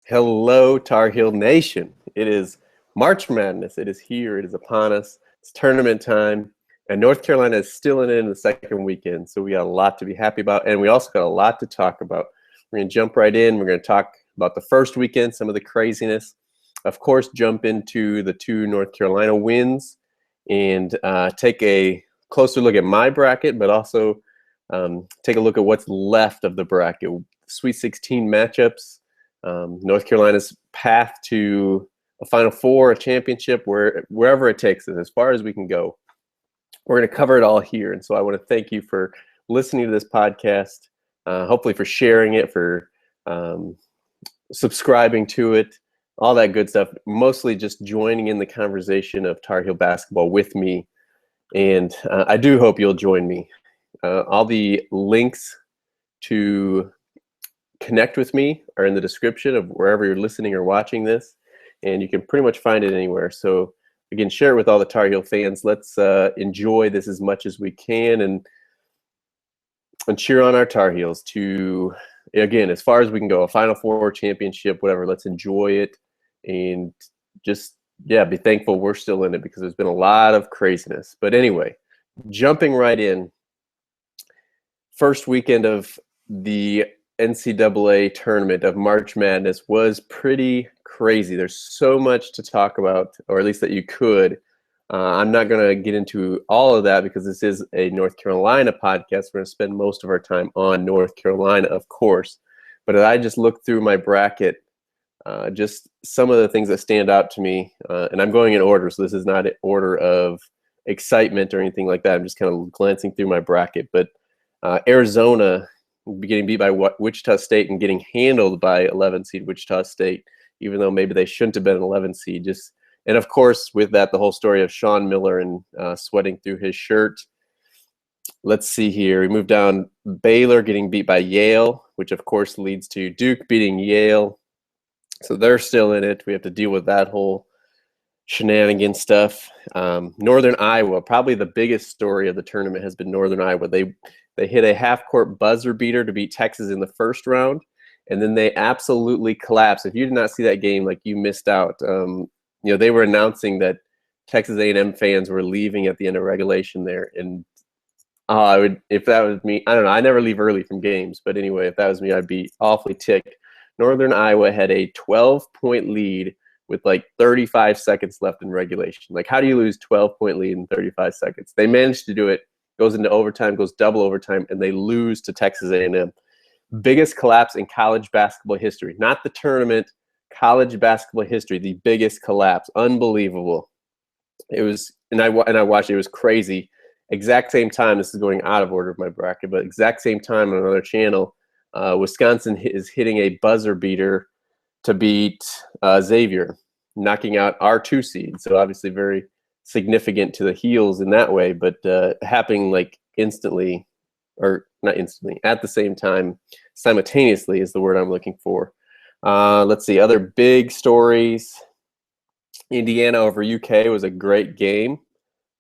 Hello, Tar Heel Nation. It is March Madness. It is here. It is upon us. It's tournament time. And North Carolina is still in the second weekend. So we got a lot to be happy about. And we also got a lot to talk about. We're going to jump right in. We're going to talk about the first weekend, some of the craziness. Of course, jump into the two North Carolina wins and take a closer look at my bracket, but also take a look at what's left of the bracket. Sweet 16 matchups. North Carolina's path to a Final Four, a championship, wherever it takes us, as far as we can go. We're going to cover it all here. And so I want to thank you for listening to this podcast, hopefully for sharing it, for subscribing to it, all that good stuff, mostly just joining in the conversation of Tar Heel basketball with me. And I do hope you'll join me. All the links to connect with me are in the description of wherever you're listening or watching this, and you can pretty much find it anywhere. So again, share it with all the Tar Heel fans. Let's enjoy this as much as we can and cheer on our Tar Heels to, again, as far as we can go, a Final Four, championship, whatever. Let's enjoy it and just, be thankful we're still in it, because there's been a lot of craziness. But anyway, jumping right in, first weekend of the NCAA tournament of March Madness was pretty crazy. There's so much to talk about, or at least that you could. I'm not going to get into all of that because this is a North Carolina podcast. We're going to spend most of our time on North Carolina, of course. But as I just looked through my bracket, just some of the things that stand out to me, and I'm going in order, so this is not an order of excitement or anything like that. I'm just kind of glancing through my bracket. But Arizona getting beat by Wichita State and getting handled by 11 seed Wichita State, even though maybe they shouldn't have been an 11 seed. And of course, with that, the whole story of Sean Miller and sweating through his shirt. Let's see here. We move down. Baylor getting beat by Yale, which of course leads to Duke beating Yale. So they're still in it. We have to deal with that whole shenanigan stuff. Northern Iowa, probably the biggest story of the tournament has been Northern Iowa. They hit a half-court buzzer beater to beat Texas in the first round, and then they absolutely collapsed. If you did not see that game, like, you missed out. They were announcing that Texas A&M fans were leaving at the end of regulation there, and I would, if that was me, I don't know. I never leave early from games, but anyway, if that was me, I'd be awfully ticked. Northern Iowa had a 12-point lead with like 35 seconds left in regulation. Like, how do you lose 12-point lead in 35 seconds? They managed to do it. Goes into overtime, goes double overtime, and they lose to Texas A&M. Biggest collapse in college basketball history. Not the tournament, college basketball history. The biggest collapse. Unbelievable. It was, and I watched it. It was crazy. Exact same time. This is going out of order of my bracket, but exact same time on another channel, Wisconsin is hitting a buzzer beater to beat Xavier, knocking out our 2 seed. So obviously very significant to the Heels in that way, but happening like instantly, or not instantly, at the same time, simultaneously is the word I'm looking for. Let's see, other big stories. Indiana over UK was a great game.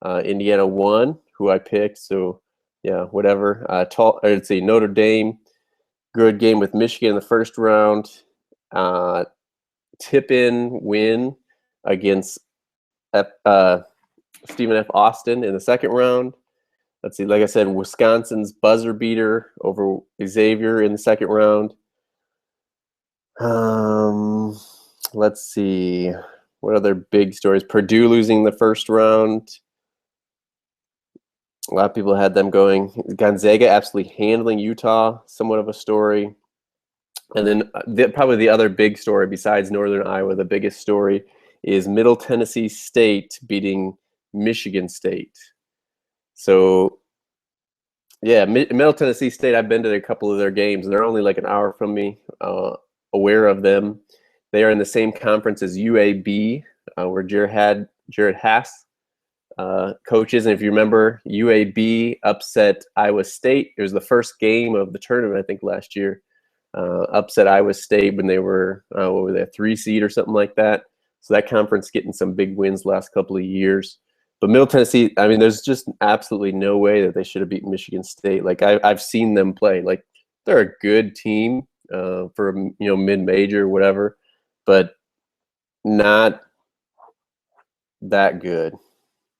Indiana won, who I picked, so yeah, whatever. Let's see, Notre Dame, good game with Michigan in the first round. Tip-in win against Stephen F. Austin in the second round. Let's see, like I said, Wisconsin's buzzer beater over Xavier in the second round. Let's see, what other big stories? Purdue losing the first round. A lot of people had them going. Gonzaga absolutely handling Utah, somewhat of a story. And then probably the other big story besides Northern Iowa, the biggest story is Middle Tennessee State beating Michigan State. So, yeah, Middle Tennessee State, I've been to a couple of their games, and they're only like an hour from me, aware of them. They are in the same conference as UAB, where Jared Haas coaches. And if you remember, UAB upset Iowa State. It was the first game of the tournament, I think, last year. Upset Iowa State when they were, what were they, a 3 seed or something like that. So that conference getting some big wins last couple of years. But Middle Tennessee, I mean, there's just absolutely no way that they should have beaten Michigan State. Like, I've seen them play. Like, they're a good team for, mid-major, whatever. but not that good.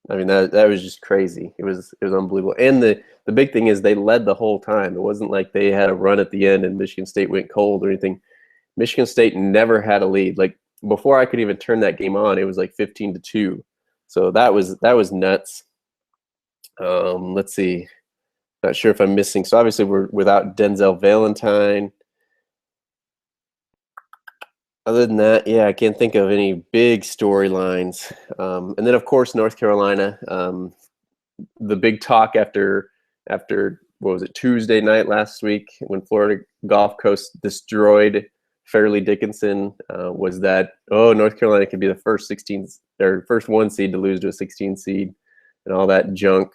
I mean, that was just crazy. It was unbelievable. And the big thing is they led the whole time. It wasn't like they had a run at the end and Michigan State went cold or anything. Michigan State never had a lead. Like before I could even turn that game on, it was like 15-2. So that was nuts. Let's see. Not sure if I'm missing. So obviously we're without Denzel Valentine. Other than that, yeah, I can't think of any big storylines. And then, of course, North Carolina. The big talk after what was it, Tuesday night last week when Florida Golf Coast destroyed Fairleigh Dickinson was that, oh, North Carolina could be the first 16 or first 1 seed to lose to a 16 seed and all that junk.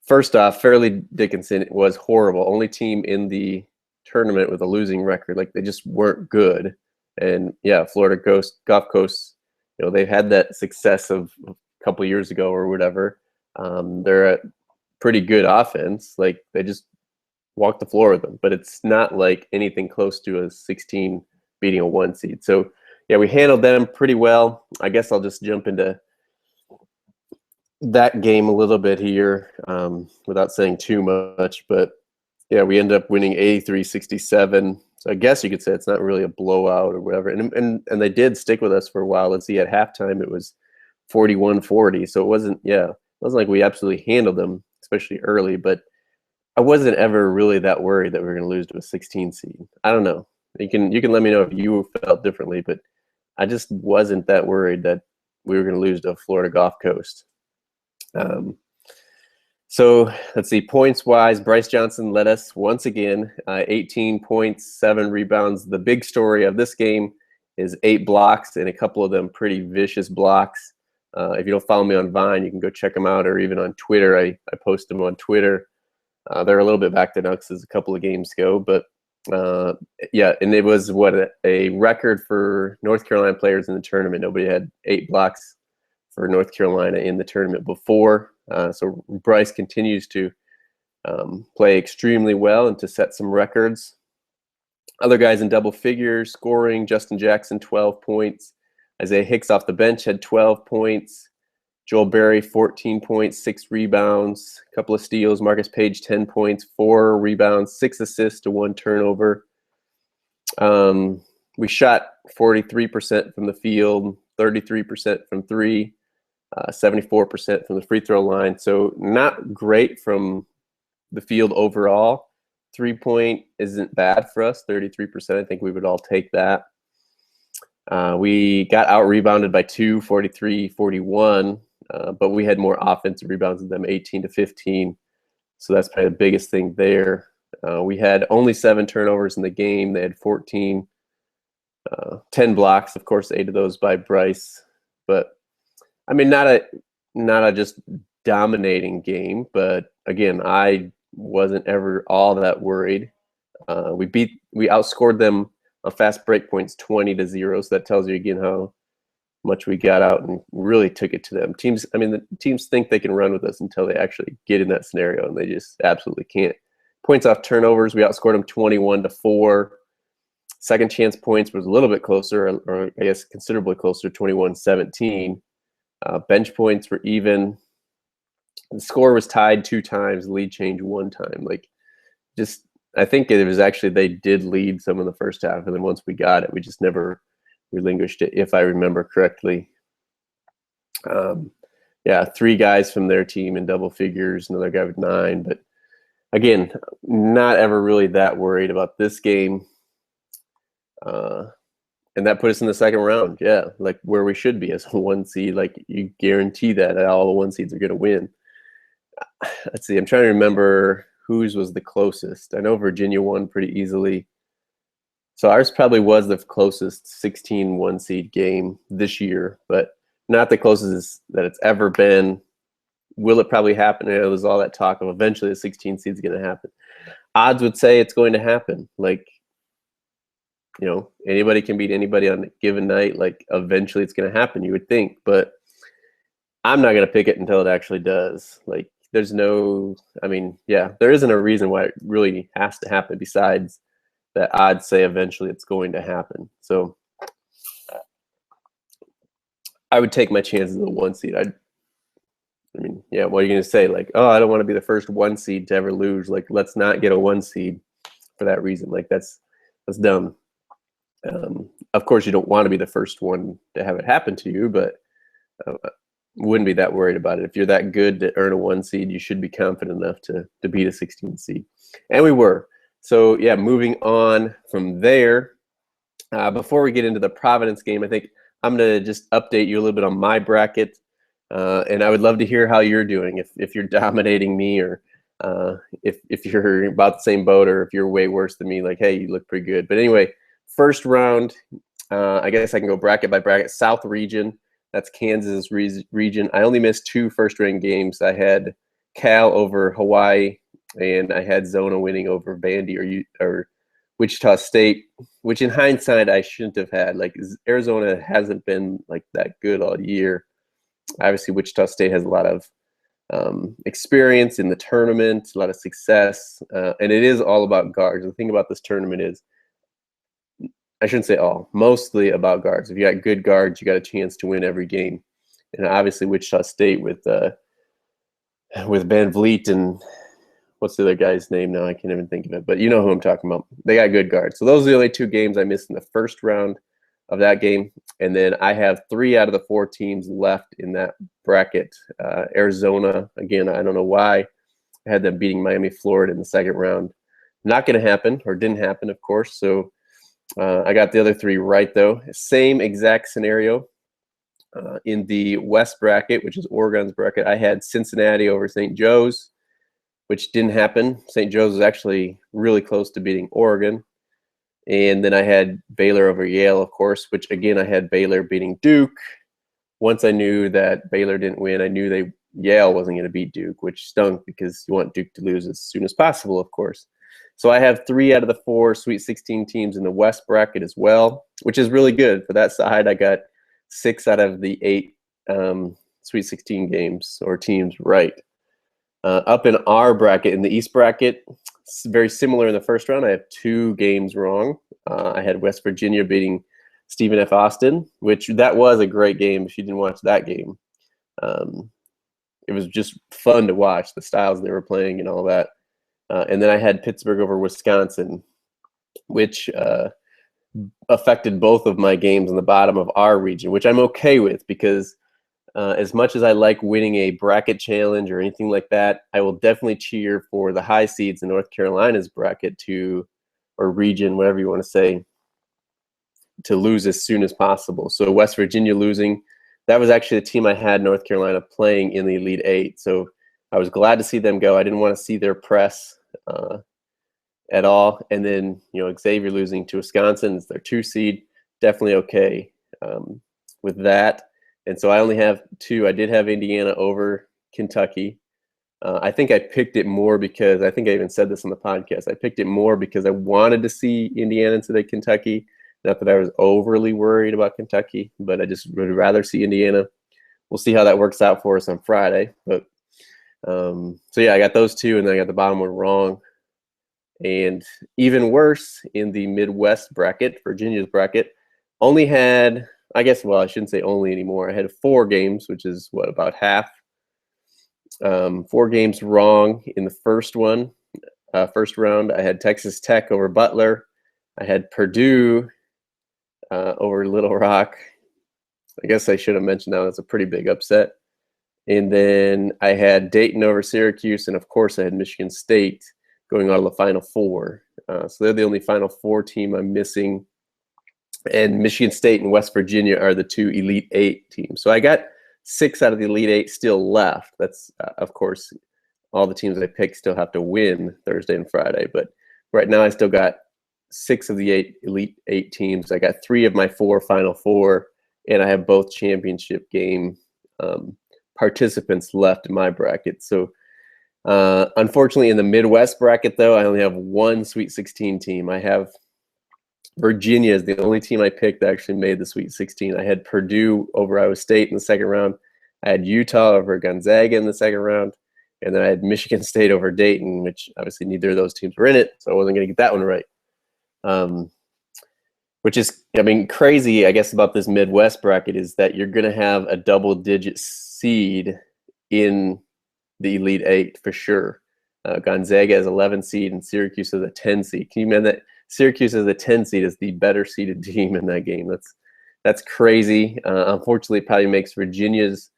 First off, Fairleigh Dickinson was horrible. Only team in the tournament with a losing record. Like they just weren't good. And yeah, Florida Golf Coast, they've had that success of a couple of years ago or whatever. They're a pretty good offense. Like they just walk the floor with them, but it's not like anything close to a 16 beating a 1 seed. So yeah, we handled them pretty well. I guess I'll just jump into that game a little bit here without saying too much, but yeah, we ended up winning 83-67. So I guess you could say it's not really a blowout or whatever. And they did stick with us for a while. Let's see, at halftime it was 41-40. So it wasn't like we absolutely handled them, especially early, but I wasn't ever really that worried that we were going to lose to a 16 seed. I don't know. You can let me know if you felt differently, but I just wasn't that worried that we were going to lose to Florida Golf Coast. So let's see, points-wise, Bryce Johnson led us once again, 18 points, 7 rebounds. The big story of this game is 8 blocks, and a couple of them pretty vicious blocks. If you don't follow me on Vine, you can go check them out, or even on Twitter. I post them on Twitter. They're a little bit back to now because a couple of games ago, but yeah, and it was a record for North Carolina players in the tournament. Nobody had 8 blocks for North Carolina in the tournament before. So Bryce continues to play extremely well and to set some records. Other guys in double figures scoring: Justin Jackson, 12 points. Isaiah Hicks off the bench had 12 points. Joel Berry, 14 points, 6 rebounds, a couple of steals. Marcus Page, 10 points, 4 rebounds, 6 assists to 1 turnover. We shot 43% from the field, 33% from 3. 74% from the free throw line. So not great from the field overall. 3-point isn't bad for us, 33%. I think we would all take that. We got out-rebounded by 2, 43-41, but we had more offensive rebounds than them, 18-15. So that's probably the biggest thing there. We had only 7 turnovers in the game. They had 14, 10 blocks. Of course, 8 of those by Bryce. But I mean, not a just dominating game, but again, I wasn't ever all that worried. We outscored them on fast break points 20-0. So that tells you again how much we got out and really took it to them. The teams think they can run with us until they actually get in that scenario, and they just absolutely can't. Points off turnovers, we outscored them 21-4. Second chance points was a little bit closer, or I guess considerably closer, 21-17. Bench points were even. The score was tied 2 times, lead change 1 time. I think it was actually they did lead some in the first half, and then once we got it, we just never relinquished it, if I remember correctly. Yeah, 3 guys from their team in double figures, another guy with 9. But again, not ever really that worried about this game. And that put us in the second round. Yeah, like where we should be as a 1 seed. Like you guarantee that all the 1 seeds are going to win. Let's see. I'm trying to remember whose was the closest. I know Virginia won pretty easily. So ours probably was the closest 16 1 seed game this year, but not the closest that it's ever been. Will it probably happen? It was all that talk of eventually the 16 seed is going to happen. Odds would say it's going to happen. Like, anybody can beat anybody on a given night. Like, eventually it's going to happen, you would think. But I'm not going to pick it until it actually does. Like, there isn't a reason why it really has to happen besides that odds say eventually it's going to happen. So I would take my chances of the 1 seed. I mean, yeah, what are you going to say? Like, oh, I don't want to be the first 1 seed to ever lose. Like, let's not get a 1 seed for that reason. Like, that's dumb. Of course, you don't want to be the first one to have it happen to you, but wouldn't be that worried about it. If you're that good to earn a 1 seed, you should be confident enough to beat a 16 seed. And we were. So, yeah, moving on from there, before we get into the Providence game, I think I'm going to just update you a little bit on my bracket. And I would love to hear how you're doing, if you're dominating me, or if you're about the same boat, or if you're way worse than me, like, hey, you look pretty good. But anyway, first round, I guess I can go bracket by bracket. South region, that's Kansas region. I only missed 2 first-round games. I had Cal over Hawaii, and I had Zona winning over Vandy or Wichita State, which in hindsight I shouldn't have had. Like, Arizona hasn't been like that good all year. Obviously, Wichita State has a lot of experience in the tournament, a lot of success, and it is all about guards. The thing about this tournament is, I shouldn't say all, mostly about guards. If you got good guards, you got a chance to win every game. And obviously, Wichita State with Van Vliet and what's the other guy's name now? I can't even think of it, but you know who I'm talking about. They got good guards. So those are the only 2 games I missed in the first round of that game. And then I have 3 out of the 4 teams left in that bracket. Arizona, again, I don't know why I had them beating Miami, Florida in the second round. Not going to happen, or didn't happen, of course. So I got the other 3 right, though. Same exact scenario. In the West bracket, which is Oregon's bracket, I had Cincinnati over St. Joe's, which didn't happen. St. Joe's was actually really close to beating Oregon. And then I had Baylor over Yale, of course, which, again, I had Baylor beating Duke. Once I knew that Baylor didn't win, I knew Yale wasn't going to beat Duke, which stunk because you want Duke to lose as soon as possible, of course. So I have 3 out of the 4 Sweet 16 teams in the West bracket as well, which is really good. For that side, I got 6 out of the 8 Sweet 16 games or teams right. Up in our bracket, in the East bracket, very similar in the first round. I have 2 games wrong. I had West Virginia beating Stephen F. Austin, which that was a great game if you didn't watch that game. It was just fun to watch, the styles they were playing and all that. And then I had Pittsburgh over Wisconsin, which affected both of my games in the bottom of our region, which I'm okay with, because as much as I like winning a bracket challenge or anything like that, I will definitely cheer for the high seeds in North Carolina's bracket or region, whatever you want to say, to lose as soon as possible. So West Virginia losing, that was actually the team I had North Carolina playing in the Elite 8. So I was glad to see them go. I didn't want to see their press at all. And then, Xavier losing to Wisconsin, it's their 2 seed, definitely okay with that. And so I only have 2. I did have Indiana over Kentucky. I think I picked it more because, I think I even said this on the podcast, I picked it more because I wanted to see Indiana instead of Kentucky. Not that I was overly worried about Kentucky, but I just would rather see Indiana. We'll see how that works out for us on Friday. But so yeah, I got those 2, and then I got the bottom one wrong. And even worse, in the Midwest bracket, Virginia's bracket, only had, I guess, well, I shouldn't say only anymore. I had 4 games, which is about half. 4 games wrong in the first round. I had Texas Tech over Butler. I had Purdue over Little Rock. I guess I should have mentioned that. That's a pretty big upset. And then I had Dayton over Syracuse, and of course I had Michigan State going out of the Final Four. So they're the only Final Four team I'm missing. And Michigan State and West Virginia are the 2 Elite 8 teams. So I got 6 out of the Elite 8 still left. That's, of course, all the teams I picked still have to win Thursday and Friday. But right now I still got 6 of the 8 Elite 8 teams. I got 3 of my 4 Final Four, and I have both championship game participants left in my bracket. So unfortunately, in the Midwest bracket, though, I only have 1 Sweet 16 team. I have Virginia is the only team I picked that actually made the Sweet 16. I had Purdue over Iowa State in the second round. I had Utah over Gonzaga in the second round. And then I had Michigan State over Dayton, which obviously neither of those teams were in it, so I wasn't going to get that one right. Um, which is, I mean, crazy, I guess, about this Midwest bracket is that you're going to have a double-digit seed in the Elite Eight for sure. Gonzaga has 11 seed and Syracuse is a 10 seed. Can you imagine that? Syracuse as a 10 seed is the better seeded team in that game. That's crazy. Unfortunately, it probably makes Virginia's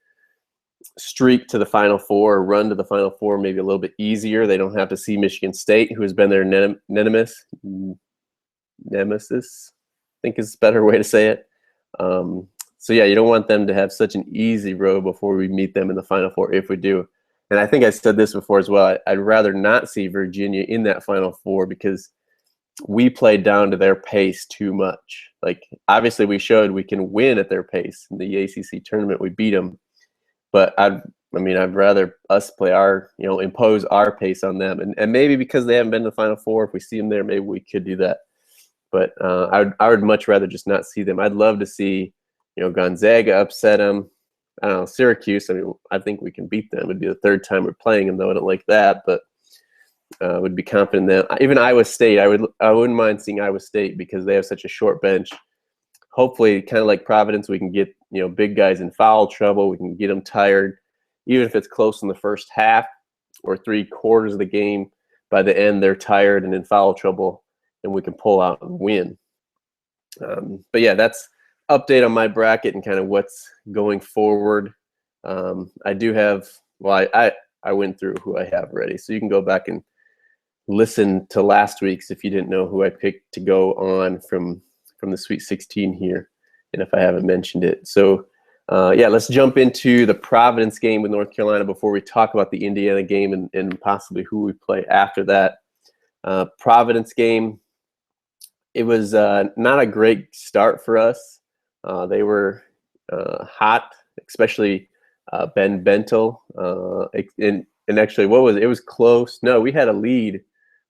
streak to the Final Four, or run to the Final Four, maybe a little bit easier. They don't have to see Michigan State, who has been their nemesis. I think is a better way to say it. So yeah, you don't want them to have such an easy road before we meet them in the Final Four, if we do. And I think I said this before as well. I'd rather not see Virginia in that Final Four because we played down to their pace too much. Like, obviously we showed we can win at their pace. In the ACC tournament, we beat them. But I'd rather us play our, impose our pace on them. And maybe because they haven't been to the Final Four, if we see them there, maybe we could do that. But I would much rather just not see them. I'd love to see, Gonzaga upset them. I don't know, Syracuse. I mean, I think we can beat them. It'd be the third time we're playing them, though. I don't like that, but would be confident that even Iowa State. I wouldn't mind seeing Iowa State because they have such a short bench. Hopefully, kind of like Providence, we can get big guys in foul trouble. We can get them tired, even if it's close in the first half or 3/4 of the game. By the end, they're tired and in foul trouble, and we can pull out and win. But yeah, that's update on my bracket and kind of what's going forward. I do have, well, I went through who I have already, so you can go back and listen to last week's if you didn't know who I picked to go on from the Sweet 16 here, and if I haven't mentioned it. So yeah, let's jump into the Providence game with North Carolina before we talk about the Indiana game and possibly who we play after that. Providence game, it was not a great start for us. They were hot, especially Ben Bentel. And actually, it was close. No, we had a lead,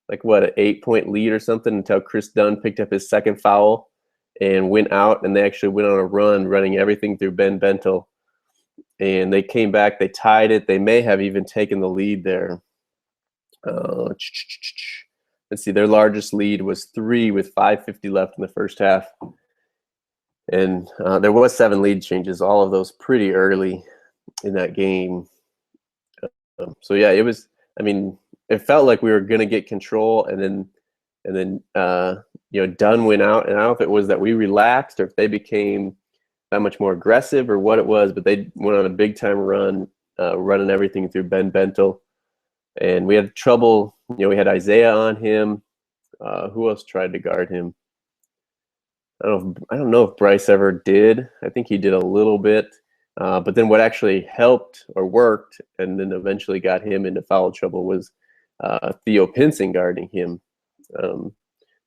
like what, an 8-point lead or something, until Chris Dunn picked up his second foul and went out, and they actually went on a run, running everything through Ben Bentel. And they came back, they tied it. They may have even taken the lead there. Let's see, their largest lead was 3 with 5:50 left in the first half. And there was 7 lead changes, all of those pretty early in that game. So yeah, it was, I mean, it felt like we were going to get control, and then Dunn went out, and I don't know if it was that we relaxed or if they became that much more aggressive or what it was, but they went on a big time run, running everything through Ben Bentel. And we had trouble, we had Isaiah on him. Who else tried to guard him? I don't know if Bryce ever did. I think he did a little bit. But then what actually helped or worked and then eventually got him into foul trouble was Theo Pinson guarding him.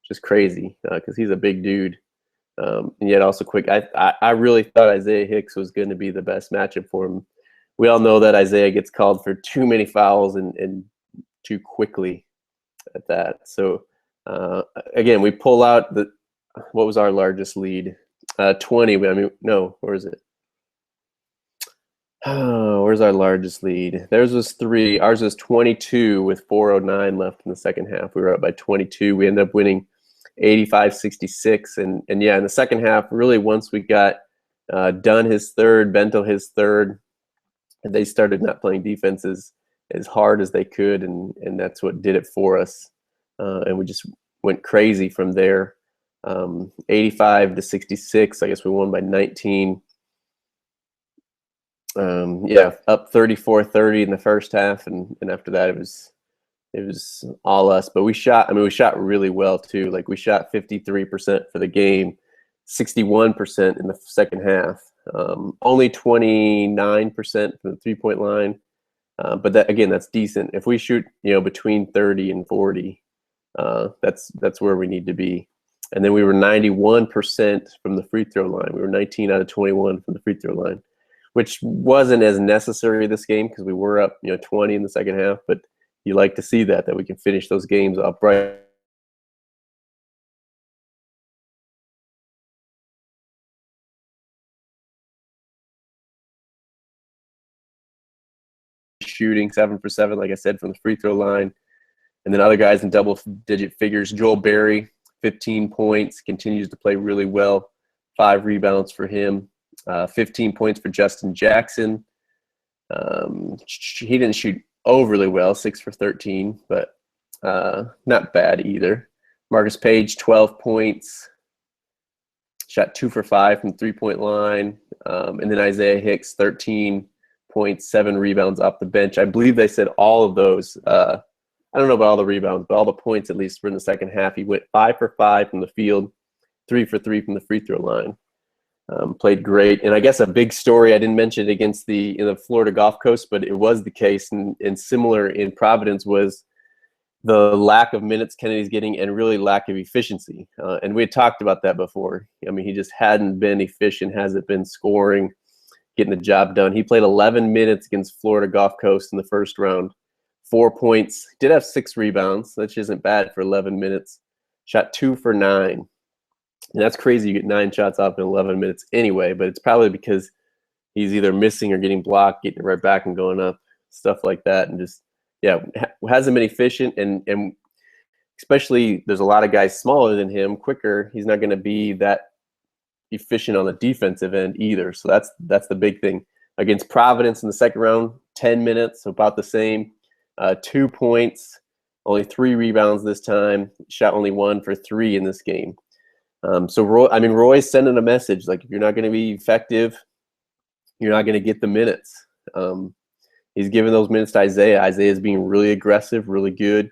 Just crazy because he's a big dude. And yet also quick. I really thought Isaiah Hicks was going to be the best matchup for him. We all know that Isaiah gets called for too many fouls and too quickly at that. So again, we pull out what was our largest lead? 20. I mean, no, where is it? Oh, where's our largest lead? Theirs was 3. Ours was 22 with 4:09 left in the second half. We were up by 22. We ended up winning 85-66. And yeah, in the second half, really once we got Dunn his third, Bentel his third, and they started not playing defenses as hard as they could, and that's what did it for us. And we just went crazy from there. 85-66. I guess we won by 19. Yeah, up 34-30 in the first half, and after that it was all us. But we shot really well too. Like, we shot 53% for the game, 61% in the second half. Only 29% from the 3-point line. But that, again, that's decent. If we shoot, between 30 and 40, that's where we need to be. And then we were 91% from the free throw line. We were 19 out of 21 from the free throw line, which wasn't as necessary this game because we were up, 20 in the second half. But you like to see that we can finish those games upright. Shooting 7 for 7, like I said, from the free throw line. And then other guys in double-digit figures. Joel Berry, 15 points, continues to play really well. 5 rebounds for him. 15 points for Justin Jackson. He didn't shoot overly well, 6 for 13, but not bad either. Marcus Page, 12 points. Shot 2 for 5 from the 3-point line. And then Isaiah Hicks, 13 points, 7 rebounds off the bench. I believe they said all of those. I don't know about all the rebounds, but all the points at least were in the second half. He went 5 for 5 from the field, 3 for 3 from the free throw line. Played great. And I guess a big story, I didn't mention it against the Florida Golf Coast, but it was the case, and similar in Providence, was the lack of minutes Kennedy's getting and really lack of efficiency. And we had talked about that before. I mean, he just hadn't been efficient, hasn't been scoring, getting the job done. He played 11 minutes against Florida Golf Coast in the first round. 4 points. Did have 6 rebounds, which isn't bad for 11 minutes. Shot 2 for 9. And that's crazy. You get 9 shots off in 11 minutes anyway, but it's probably because he's either missing or getting blocked, getting it right back and going up, stuff like that. And just, yeah, hasn't been efficient. And especially there's a lot of guys smaller than him, quicker. He's not going to be that efficient on the defensive end either. So that's the big thing. Against Providence in the second round, 10 minutes, so about the same. 2 points, only 3 rebounds this time. Shot only 1 for 3 in this game. So Roy's sending a message, like, if you're not going to be effective, you're not going to get the minutes. He's giving those minutes to Isaiah. Isaiah's being really aggressive, really good.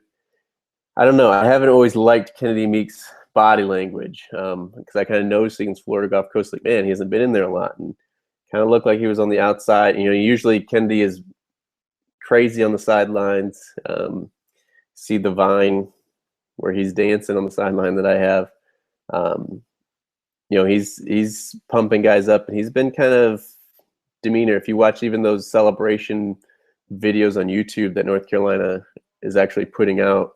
I don't know. I haven't always liked Kennedy Meek's body language because I kind of noticed against Florida Golf Coast, like, man, he hasn't been in there a lot, and kind of looked like he was on the outside. Usually Kennedy is crazy on the sidelines. See the Vine where he's dancing on the sideline that I have. He's pumping guys up, and he's been kind of demeanor. If you watch even those celebration videos on YouTube that North Carolina is actually putting out,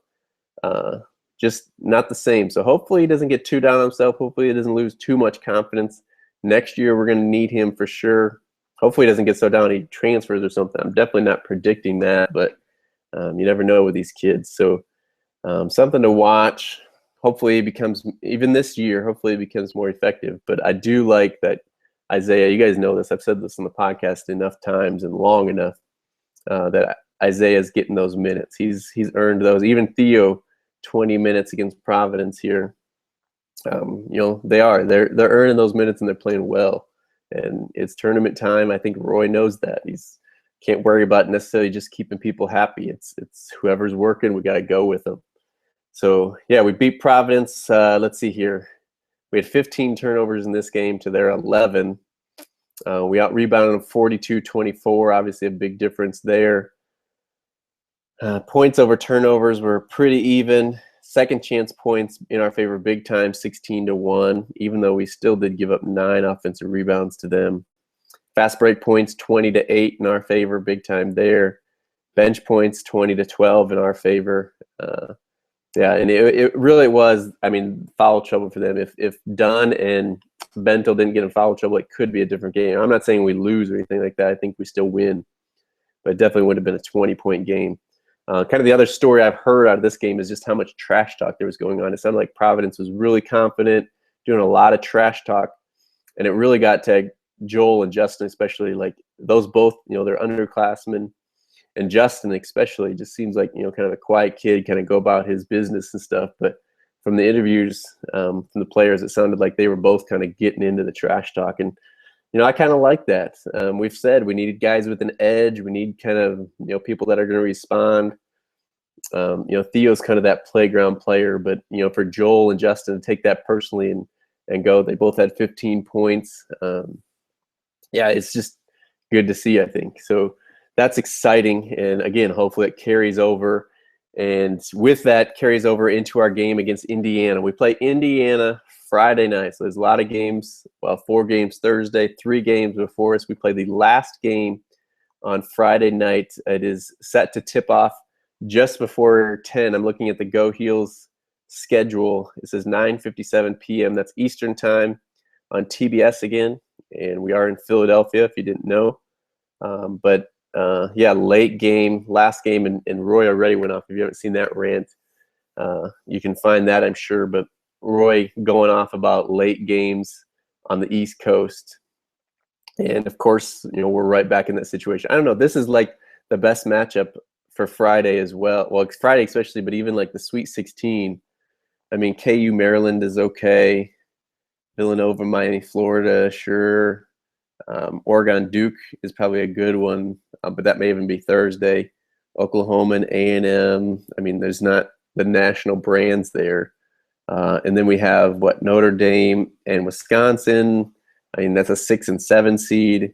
just not the same. So hopefully he doesn't get too down on himself. Hopefully he doesn't lose too much confidence. Next year we're going to need him for sure. Hopefully he doesn't get so down he transfers or something. I'm definitely not predicting that, but you never know with these kids. So something to watch. Hopefully it becomes, even this year, hopefully it becomes more effective. But I do like that Isaiah, you guys know this, I've said this on the podcast enough times and long enough, that Isaiah's getting those minutes. He's earned those. Even Theo, 20 minutes against Providence here. They're earning those minutes, and they're playing well. And it's tournament time. I think Roy knows that. He's can't worry about necessarily just keeping people happy. It's whoever's working, we got to go with them. So, yeah, we beat Providence. Let's see here. We had 15 turnovers in this game to their 11. We out-rebounded them 42-24. Obviously, a big difference there. Points over turnovers were pretty even. Second chance points in our favor big time, 16-1, even though we still did give up 9 offensive rebounds to them. Fast break points, 20-8 in our favor, big time there. Bench points, 20-12 in our favor. Yeah, and it really was, foul trouble for them. If Dunn and Bento didn't get in foul trouble, it could be a different game. I'm not saying we lose or anything like that. I think we still win. But it definitely would have been a 20-point game. Kind of the other story I've heard out of this game is just how much trash talk there was going on. It sounded like Providence was really confident, doing a lot of trash talk. And it really got to Joel and Justin, especially, like those both, they're underclassmen. And Justin especially just seems like, kind of a quiet kid, kind of go about his business and stuff. But from the interviews from the players, it sounded like they were both kind of getting into the trash talk. And, I kind of like that. We've said we needed guys with an edge. We need kind of, people that are going to respond. Theo's kind of that playground player. But, for Joel and Justin to take that personally and go, they both had 15 points. Yeah, it's just good to see, I think. So that's exciting. And again, hopefully it carries over. And with that, carries over into our game against Indiana. We play Indiana Friday night. So there's a lot of games. Well, 4 games Thursday, 3 games before us. We play the last game on Friday night. It is set to tip off just before 10. I'm looking at the Go Heels schedule. It says 9:57 p.m. That's Eastern time on TBS again. And we are in Philadelphia, if you didn't know. Late game, last game, and Roy already went off. If you haven't seen that rant, you can find that, I'm sure. But Roy going off about late games on the East Coast. And of course, we're right back in that situation. I don't know. This is like the best matchup for Friday as well. Well, it's Friday especially, but even like the Sweet 16. I mean, KU Maryland is okay. Villanova, Miami, Florida, sure. Oregon Duke is probably a good one, but that may even be Thursday. Oklahoma and A&M. I mean, there's not the national brands there. And then we have Notre Dame and Wisconsin. I mean, that's a 6 and 7 seed.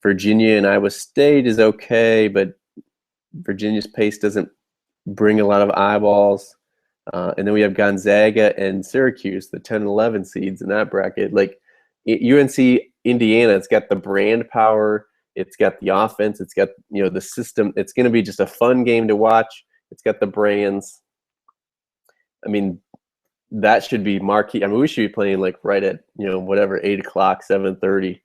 Virginia and Iowa State is okay, but Virginia's pace doesn't bring a lot of eyeballs. And then we have Gonzaga and Syracuse, the 10 and 11 seeds in that bracket. Like UNC Indiana, it's got the brand power, it's got the offense, it's got the system. It's going to be just a fun game to watch. It's got the brands. I mean, that should be marquee. I mean, we should be playing like right at 8 o'clock, 7:30,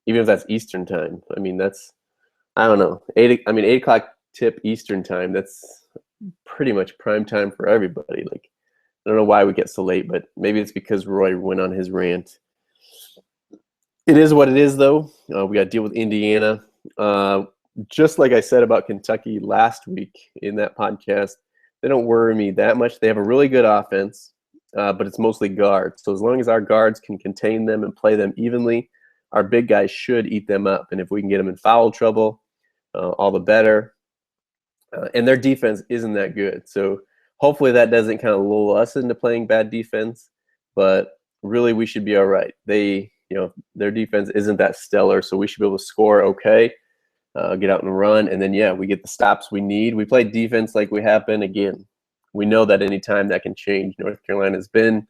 even if that's Eastern time. I mean, that's I don't know 8 o'clock tip Eastern time. That's pretty much prime time for everybody. Like, I don't know why we get so late, but maybe it's because Roy went on his rant. It is what it is, though. We got to deal with Indiana. Just like I said about Kentucky last week in that podcast, they don't worry me that much. They have a really good offense, but it's mostly guards. So as long as our guards can contain them and play them evenly, our big guys should eat them up. And if we can get them in foul trouble, all the better. And their defense isn't that good. So hopefully that doesn't kind of lull us into playing bad defense. But really, we should be all right. Their defense isn't that stellar, so we should be able to score okay, get out and run, and then, we get the stops we need. We play defense like we have been. Again, we know that any time that can change. North Carolina's been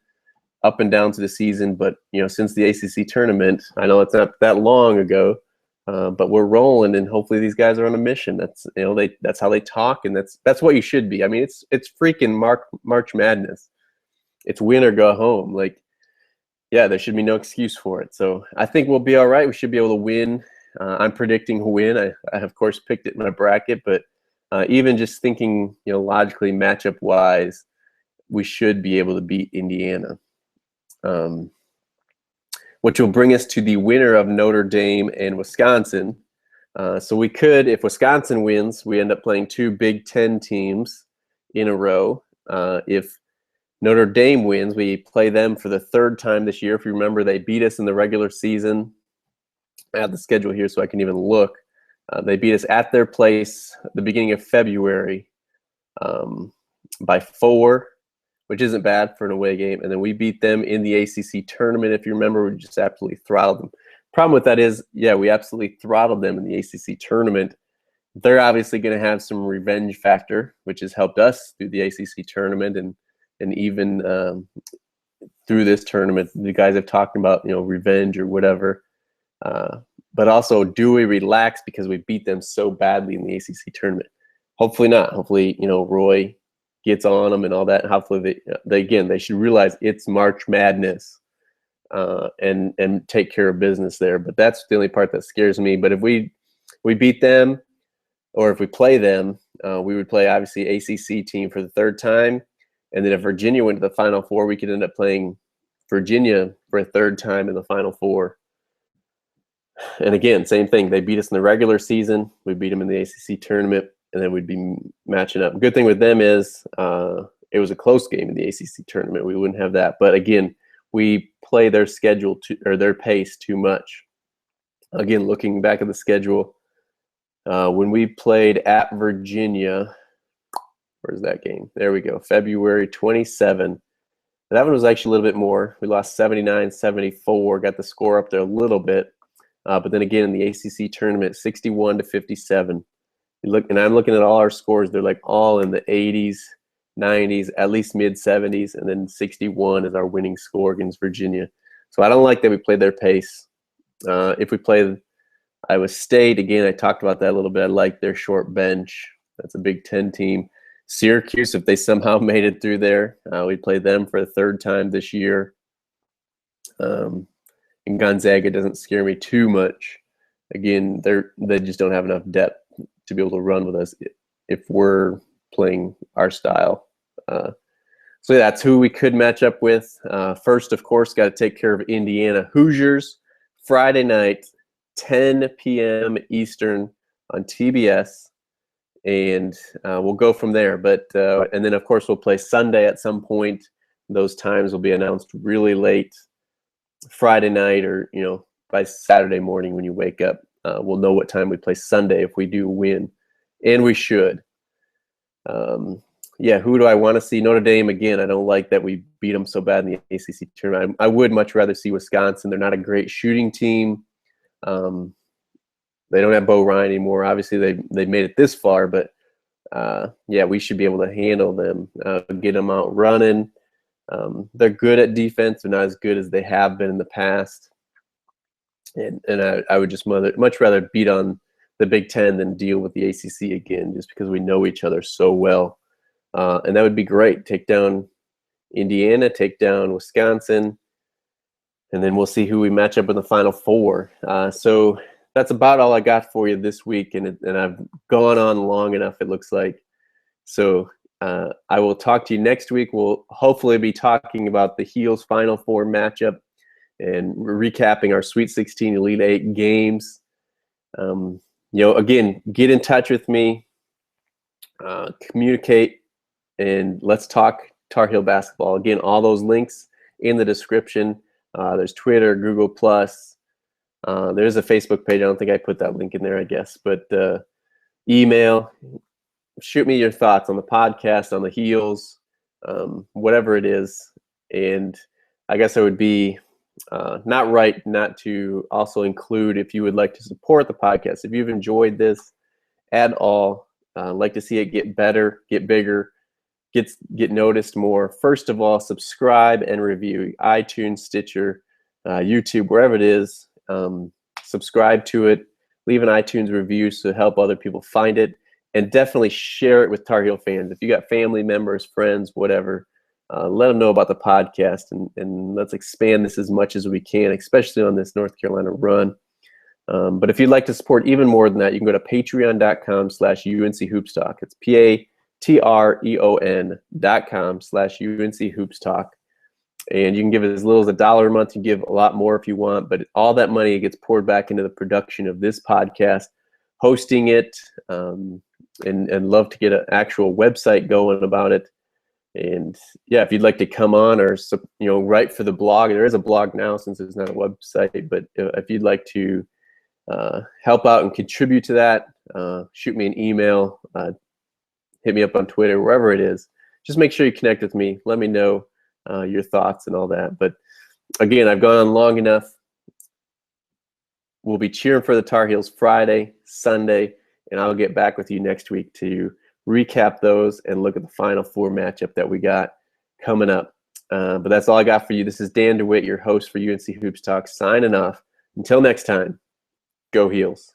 up and down to the season, but, since the ACC tournament, I know it's not that long ago, but we're rolling, and hopefully these guys are on a mission. That's that's how they talk, and that's what you should be. I mean, it's freaking March Madness. It's win or go home. Like, there should be no excuse for it. So I think we'll be all right. We should be able to win. I'm predicting a win. I of course picked it in my bracket, but even just thinking logically matchup wise, we should be able to beat Indiana. Which will bring us to the winner of Notre Dame and Wisconsin. So we could, if Wisconsin wins, we end up playing 2 Big Ten teams in a row. If Notre Dame wins, we play them for the 3rd time this year. If you remember, they beat us in the regular season. I have the schedule here so I can even look. They beat us at their place at the beginning of February by 4. Which isn't bad for an away game. And then we beat them in the ACC tournament. If you remember, we just absolutely throttled them. Problem with that is, we absolutely throttled them in the ACC tournament. They're obviously going to have some revenge factor, which has helped us through the ACC tournament and even through this tournament. The guys have talked about, revenge or whatever. But also, do we relax because we beat them so badly in the ACC tournament? Hopefully not. Hopefully, Roy gets on them and all that. Hopefully they should realize it's March Madness and take care of business there. But that's the only part that scares me. But if we beat them, or if we play them, we would play obviously ACC team for the 3rd time. And then if Virginia went to the Final Four, we could end up playing Virginia for a 3rd time in the Final Four. And again, same thing. They beat us in the regular season. We beat them in the ACC tournament. And then we'd be matching up. Good thing with them is it was a close game in the ACC tournament. We wouldn't have that. But again, we play their schedule or their pace too much. Again, looking back at the schedule, when we played at Virginia, where's that game? There we go, February 27. That one was actually a little bit more. We lost 79-74, got the score up there a little bit. But then again, in the ACC tournament, 61-57. And I'm looking at all our scores. They're like all in the 80s, 90s, at least mid 70s, and then 61 is our winning score against Virginia. So I don't like that we played their pace. If we play Iowa State, again, I talked about that a little bit. I like their short bench. That's a Big Ten team. Syracuse, if they somehow made it through there, we play them for the 3rd time this year. And Gonzaga doesn't scare me too much. Again, they just don't have enough depth to be able to run with us if we're playing our style. So So that's who we could match up with. First, of course, got to take care of Indiana Hoosiers, Friday night, 10 p.m. Eastern on TBS, and we'll go from there. But and then, of course, we'll play Sunday at some point. Those times will be announced really late Friday night, or by Saturday morning when you wake up. We'll know what time we play Sunday if we do win, and we should. Yeah, who do I want to see? Notre Dame again. I don't like that we beat them so bad in the ACC tournament. I would much rather see Wisconsin. They're not a great shooting team. They don't have Bo Ryan anymore. Obviously, they made it this far, but yeah, we should be able to handle them, get them out running. They're good at defense. They're not as good as they have been in the past. And I would just much rather beat on the Big Ten than deal with the ACC again, just because we know each other so well. And that would be great. Take down Indiana, take down Wisconsin, and then we'll see who we match up in the Final Four. So that's about all I got for you this week, and I've gone on long enough, it looks like. So I will talk to you next week. We'll hopefully be talking about the Heels Final Four matchup and recapping our Sweet 16 Elite 8 games. Again, get in touch with me, communicate, and let's talk Tar Heel basketball. Again, all those links in the description. There's Twitter, Google+. There's a Facebook page. I don't think I put that link in there, I guess. But email, shoot me your thoughts on the podcast, on the Heels, whatever it is. And I guess it would be not right not to also include, if you would like to support the podcast, if you've enjoyed this at all, like to see it get better, get bigger, get noticed more. First of all, subscribe and review. iTunes, Stitcher, YouTube, wherever it is. Subscribe to it. Leave an iTunes review to help other people find it. And definitely share it with Tar Heel fans. If you got family members, friends, whatever, let them know about the podcast. And let's expand this as much as we can, especially on this North Carolina run. But if you'd like to support even more than that, you can go to patreon.com/UNC Hoopstalk. It's patreon.com/UNC Hoopstalk. And you can give as little as $1 a month. You can give a lot more if you want, but all that money gets poured back into the production of this podcast, hosting it, and love to get an actual website going about it. And yeah, if you'd like to come on or write for the blog, there is a blog now since it's not a website. But if you'd like to help out and contribute to that, shoot me an email, hit me up on Twitter, wherever it is. Just make sure you connect with me. Let me know your thoughts and all that. But again, I've gone on long enough. We'll be cheering for the Tar Heels Friday, Sunday, and I'll get back with you next week to recap those and look at the Final Four matchup that we got coming up. But that's all I got for you. This is Dan DeWitt, your host for UNC Hoops Talk, signing off. Until next time, go Heels.